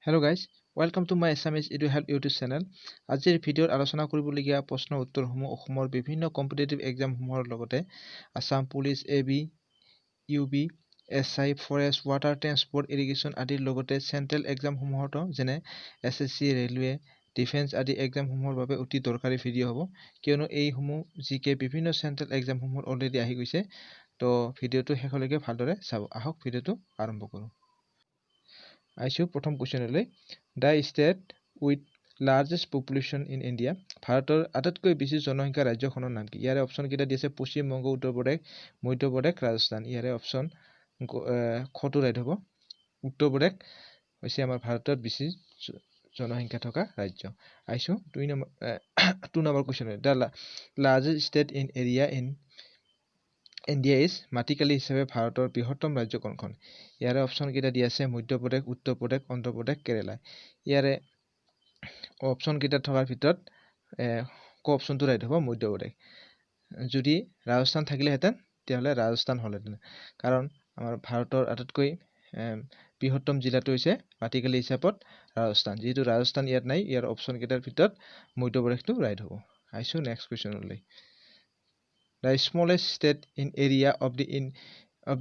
Hello guys, welcome to my SMS Edu Help YouTube channel. আজিৰ ভিডিঅ'ত আলোচনা কৰিবলগীয়া প্ৰশ্ন উত্তৰসমূহ অসমৰ বিভিন্ন কম্পিটিটিভ এক্সামসমূহৰ লগতে Assam police AB UB SI forest water transport irrigation আদিৰ লগতে চেন্ট্ৰেল এক্সামসমূহতো যেনে এছএছসি ৰেলৱে ডিফেন্স আদি এক্সামসমূহৰ বাবে অতি দৰকাৰী ভিডিঅ' হ'ব কিয়নো এইসমূহ জিকে বিভিন্ন চেন্ট্ৰেল এক্সামসমূহত অলৰেডি আহি গৈছে তো ভিডিঅ'টো শেষলৈকে ভালদৰে চাব আহক ভিডিঅ'টো আৰম্ভ কৰোঁ আইছো প্ৰথম কোৱেশ্চনলৈ the state with largest population in India ভাৰতৰ আটাইতকৈ বেছি জনসংখ্যা ৰাজ্যখনৰ নাম কি ইয়াৰে অপশ্যন কেইটা দি আছে পশ্চিম বংগ উত্তৰ প্ৰদেশ মধ্য প্ৰদেশ ৰাজস্থান ইয়াৰে অপশ্যন খটো ৰাইট হ'ব উত্তৰ প্ৰদেশ হৈছে আমাৰ ভাৰতৰ বেছি জনসংখ্যা থকা ৰাজ্য আইছো 2 number question the largest state in area in India is মাটিকালি হিচাপে ভাৰতৰ বৃহত্তম ৰাজ্য কোনখন ইয়াৰে অপশ্যন কেইটা দি আছে মধ্য প্ৰদেশ উত্তৰ প্ৰদেশ অন্ধ্ৰ প্ৰদেশ কেৰালা ইয়াৰে অপশ্যন কেইটা থকাৰ ভিতৰত ক অপশ্যনটো ৰাইট হ'ব মধ্য প্ৰদেশ যদি ৰাজস্থান থাকিলেহেঁতেন তেতিয়াহ'লে ৰাজস্থান হ'লহেঁতেন কাৰণ আমাৰ ভাৰতৰ আটাইতকৈ বৃহত্তম জিলাটো হৈছে মাটিকালি হিচাপত ৰাজস্থান যিহেতু ৰাজস্থান ইয়াত নাই ইয়াৰ অপশ্যন কেইটাৰ ভিতৰত মধ্য প্ৰদেশটো ৰাইট হ'ব আহিছোঁ next কুৱেশ্যনলৈ The smallest state in area of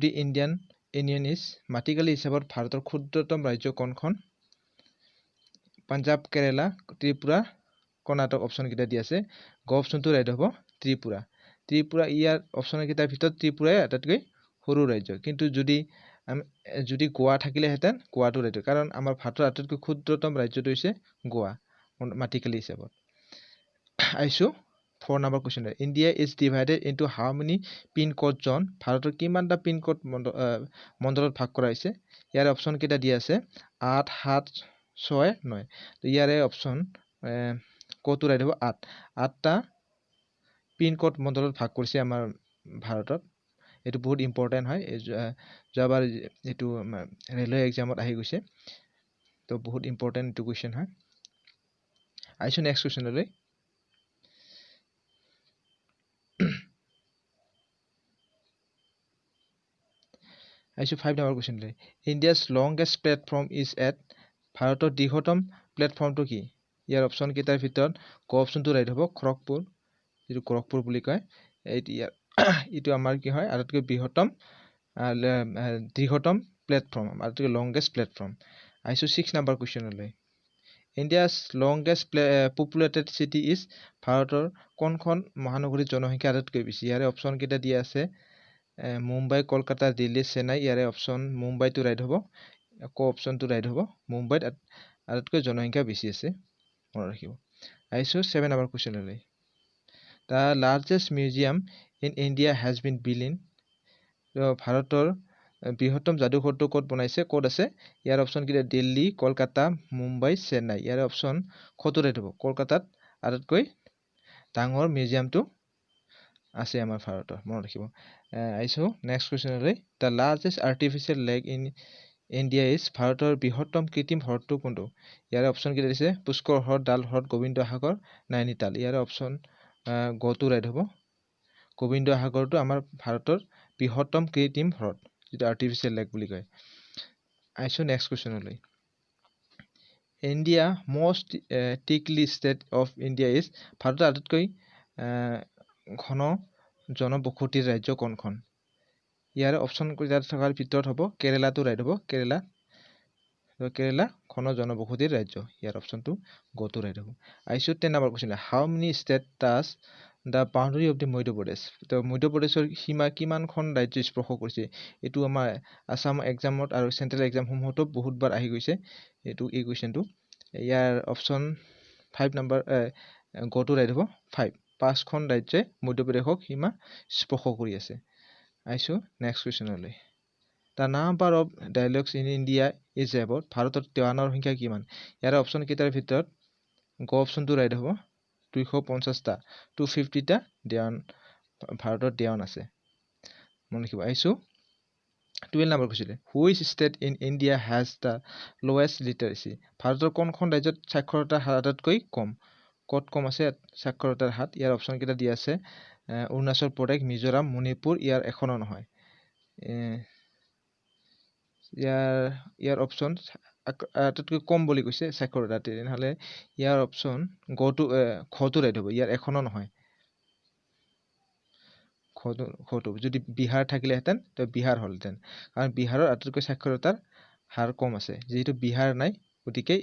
the Indian Union is মাটিকালি হিচাপত ভাৰতৰ ক্ষুদ্ৰতম ৰাজ্য কোনখন পাঞ্জাব কেৰালা ত্ৰিপুৰা কৰ্ণাটক অপশ্যন কেইটা দি আছে গ অপশ্যনটো ৰাইট হ'ব ত্ৰিপুৰা ইয়াৰ অপশ্যন কেইটাৰ ভিতৰত ত্ৰিপুৰাই আটাইতকৈ সৰু ৰাজ্য কিন্তু যদি গোৱা থাকিলেহেঁতেন গোৱাটো ৰাইট কাৰণ আমাৰ ভাৰতৰ আটাইতকৈ ক্ষুদ্ৰতম ৰাজ্যটো হৈছে গোৱা মাটিকালি হিচাপত আহিছোঁ 4 number question India is divided into how many pin code zone ভাৰতৰ কিমানটা পিন কোড মণ্ডলত ভাগ কৰা হৈছে ইয়াৰ অপশ্যন কেইটা দি আছে 8 7 6 9 তো ইয়াৰে অপশ্যন কোডটো ৰাইট হ'ব 8টা পিন কোড মণ্ডলত ভাগ কৰিছে আমাৰ ভাৰতত এটো বহুত ইম্পৰ্টেন্ট হয় যোৱাবাৰ এটো ৰেলৱে এক্সামত আহি গৈছে তো বহুত ইম্পৰ্টেন্ট এটো কোৱেশ্চন হয় আইছো নেক্সট কোৱেশ্চনলৈ আইছো 5 number কোৱেশ্চনলৈ ইণ্ডিয়া's longest platform is at ভাৰতৰ দীৰ্ঘতম প্লেটফৰ্মটো কি ইয়াৰ অপশ্যন কেইটাৰ ভিতৰত ক অপশ্যনটো ৰাইট হ'ব খড়গপুৰ যিটো খড়গপুৰ বুলি কয় এইটো আমাৰ কি হয় আটাইতকৈ বৃহত্তম দীৰ্ঘতম প্লেটফৰ্ম আটাইতকৈ লংগেষ্ট প্লেটফৰ্ম আইছো 6 number কোৱেশ্চনলৈ India's longest populated city is ভাৰতৰ কোনখন মহানগৰীৰ জনসংখ্যা আটাইতকৈ বেছি ইয়াৰে অপশ্যন কেইটা দিয়া আছে মুম্বাই কলকাতা দিল্লী চেন্নাই ইয়াৰে অপশ্যন মুম্বাইটো ৰাইট হ'ব ক অপশ্যনটো ৰাইট হ'ব মুম্বাইত আটাইতকৈ জনসংখ্যা বেছি আছে মনত ৰাখিব আহিছোঁ 7 নম্বৰ কুৱেশ্যনলৈ the largest museum in India has been build ভাৰতৰ বৃহত্তম যাদুঘৰটো ক'ত বনাইছে ক'ত আছে ইয়াৰ অপশ্যন কেইটা দিল্লী কলকাতা মুম্বাই চেন্নাই ইয়াৰে অপশ্যন খটো ৰাইট হ'ব কলকাতাত আটাইতকৈ ডাঙৰ মিউজিয়ামটো আছে আমাৰ ভাৰতৰ মনত ৰাখিব আহিছোঁ নেক্সট কুৱেশ্যনলৈ the largest artificial lake in India is ভাৰতৰ বৃহত্তম কৃত্ৰিম হ্ৰদটো কোনটো ইয়াৰে অপশ্যন কেইটা দিছে পুষ্কৰ হ্ৰদ ডাল হ্ৰদ গোবিন্দ সাগৰ নাইনিতাল ইয়াৰে অপশ্যন গটো ৰাইট হ'ব গোবিন্দ সাগৰটো আমাৰ ভাৰতৰ বৃহত্তম কৃত্ৰিম হ্ৰদ যেটা আৰ্টিফিচিয়েল লেক বুলি কয় আহিছোঁ নেক্সট কুৱেশ্যনলৈ ইণ্ডিয়া মষ্ট টিকলি ষ্টেট অফ ইণ্ডিয়া ইজ ভাৰতৰ আটাইতকৈ ঘন জনবসতিৰ ৰাজ্য কোনখন ইয়াৰে অপশ্যন কেইটা থকাৰ ভিতৰত হ'ব কেৰালাটো ৰাইট হ'ব কেৰালা ঘন জনবসতিৰ ৰাজ্য ইয়াৰ অপশ্যনটো গটো ৰাইট হ'ব আহিছোঁ 10 number question how many state touch the boundary of the Madhya Pradesh তো মধ্য প্ৰদেশৰ সীমা কিমানখন ৰাজ্য স্পৰ্শ কৰিছে এইটো আমাৰ আসাম এক্সামত আৰু চেন্ট্ৰেল এক্সামসমূহতো বহুতবাৰ আহি গৈছে এই কুৱেশ্যনটো ইয়াৰ অপশ্যন 5 নম্বৰ গটো ৰাইট হ'ব 5 5খন ৰাজ্যই মধ্য প্ৰদেশক সীমা স্পৰ্শ কৰি আছে আহিছোঁ নেক্সট কুৱেশ্যনলৈ the number of dialogues in India is about ভাৰতত দেৱানৰ সংখ্যা কিমান ইয়াৰ অপশ্যন কেইটাৰ ভিতৰত গ অপশ্যনটো ৰাইট হ'ব 250টা 250টা দেৱান ভাৰতত দেৱান আছে মনত ৰাখিব আহিছোঁ 12 number question which state in India has the lowest লিটাৰেচি ভাৰতৰ কোনখন ৰাজ্যত সাক্ষৰতাৰ হাৰ আটাইতকৈ কম ক'ত কম আছে সাক্ষৰতাৰ হাত ইয়াৰ অপশ্যন কেইটা দিয়া আছে অৰুণাচল প্ৰদেশ মিজোৰাম মণিপুৰ ইয়াৰ এখনো নহয় ইয়াৰ অপশ্যন আটাইতকৈ কম বুলি কৈছে সাক্ষৰতা তেনেহ'লে ইয়াৰ অপশ্যন খটো ৰাইট হ'ব ইয়াৰ এখনো নহয় খটো যদি বিহাৰ থাকিলেহেঁতেন তো বিহাৰ হ'লহেঁতেন কাৰণ বিহাৰৰ আটাইতকৈ সাক্ষৰতাৰ হাৰ কম আছে যেহেতু বিহাৰ নাই গতিকে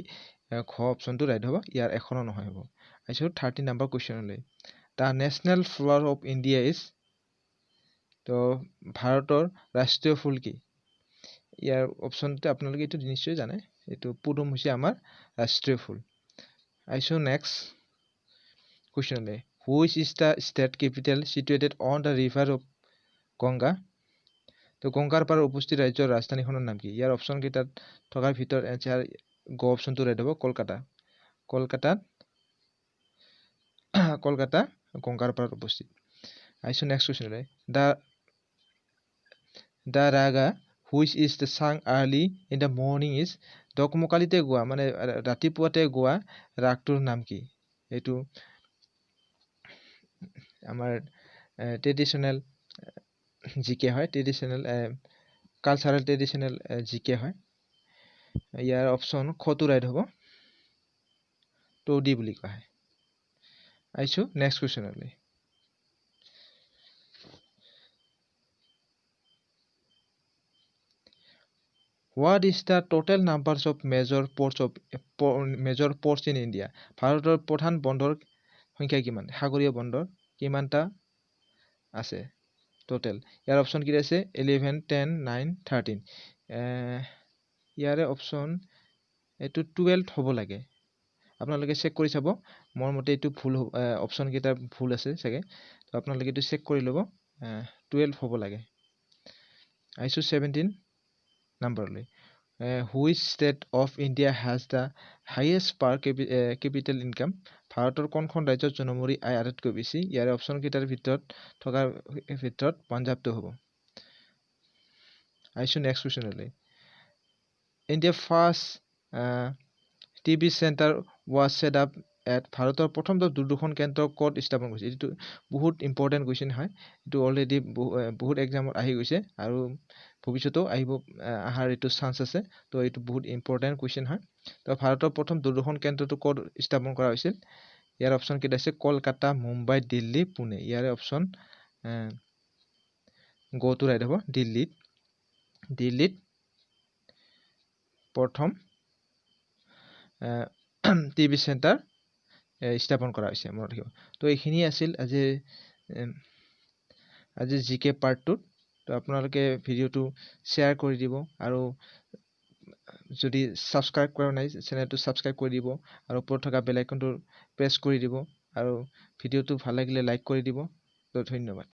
খ অপশ্যনটো ৰাইট হ'ব ইয়াৰ এখনো নহয় হ'ব আহিছোঁ 30 নম্বৰ কুৱেশ্যনলৈ the national flower of India is তো ভাৰতৰ ৰাষ্ট্ৰীয় ফুল কি ইয়াৰ অপশ্যনটো আপোনালোকে এইটো নিশ্চয় জানে এইটো পুদুম হৈছে আমাৰ ৰাষ্ট্ৰীয় ফুল আহিছোঁ নেক্সট কুৱেশ্যনলৈ which is the state capital situated on the river of Ganga তো গংগাৰ পাৰত উপস্থিত ৰাজ্যৰ ৰাজধানীখনৰ নাম কি ইয়াৰ অপশ্যন কেইটাত থকাৰ ভিতৰত এনচাৰ গ অপশ্যনটো ৰাইট হ'ব কলকাতা গংগাৰ পাৰত উপস্থিত আহিছোঁ নেক্সট কুৱেশ্যনলৈ the raga which is the song early in the morning is দকমকালিতে গোৱা মানে ৰাতিপুৱাতে গোৱা ৰাগটোৰ নাম কি এইটো আমাৰ ট্ৰেডিশ্যনেল জিকে হয় ট্ৰেডিশ্যনেল কালচাৰেল ট্ৰেডিশ্যনেল জিকে হয় ইয়াৰ অপশ্যন খটো ৰাইট হ'ব টৌডি বুলি কোৱা হয় আহিছোঁ next কুৱেশ্যনলৈ What is the total numbers of major ports in India? ভাৰতৰ প্ৰধান বন্দৰ সংখ্যা কিমান সাগৰীয় বন্দৰ কিমানটা আছে টোটেল ইয়াৰ অপশ্যন কি আছে 11 10 9 13 ইয়াৰে অপশ্যন এইটো 12 হ'ব লাগে আপোনালোকে চেক কৰি চাব মোৰ মতে এইটো ভুল অপশ্যন কেইটা ভুল আছে চাগে তো আপোনালোকে এইটো চেক কৰি ল'ব 12 হ'ব লাগে আহিছোঁ 17 নম্বৰলৈ which state of India has the highest per capital income ভাৰতৰ কোনখন ৰাজ্যৰ জনমূৰি আয় আটাইতকৈ বেছি ইয়াৰে অপশ্যন কেইটাৰ ভিতৰত পাঞ্জাৱটো হ'ব আহিছোঁ নেক্সট কুৱেশ্যনলৈ India first TV centre was set up at ভাৰতৰ প্ৰথমটো দূৰদৰ্শন কেন্দ্ৰ ক'ত স্থাপন কৰিছে এইটো বহুত ইম্পৰ্টেণ্ট কুৱেশ্যন হয় এইটো অলৰেডি বহুত এক্সামত আহি গৈছে আৰু ভৱিষ্যতেও অহাৰ এইটো চান্স আছে তো এইটো বহুত ইম্পৰ্টেণ্ট কুৱেশ্যন হয় তো ভাৰতৰ প্ৰথম দূৰদৰ্শন কেন্দ্ৰটো ক'ত স্থাপন কৰা হৈছিল ইয়াৰ অপশ্যন কেইটা আছে কলকাতা মুম্বাই দিল্লী পুনে ইয়াৰে অপশ্যন গটো ৰাইট হ'ব দিল্লীত প্ৰথম টিভি চেণ্টাৰ স্থাপন কৰা হৈছে মনত ৰাখিব তো এইখিনি আছিল আজি জিকে পাৰ্টটোত তো আপোনালোকে ভিডিঅ'টো শ্বেয়াৰ কৰি দিব আৰু যদি ছাবস্ক্ৰাইব কৰা নাই চেনেলটো ছাবস্ক্ৰাইব কৰি দিব আৰু ওপৰত থকা বেল আইকনটো প্ৰেছ কৰি দিব আৰু ভিডিঅ'টো ভাল লাগিলে লাইক কৰি দিব তো ধন্যবাদ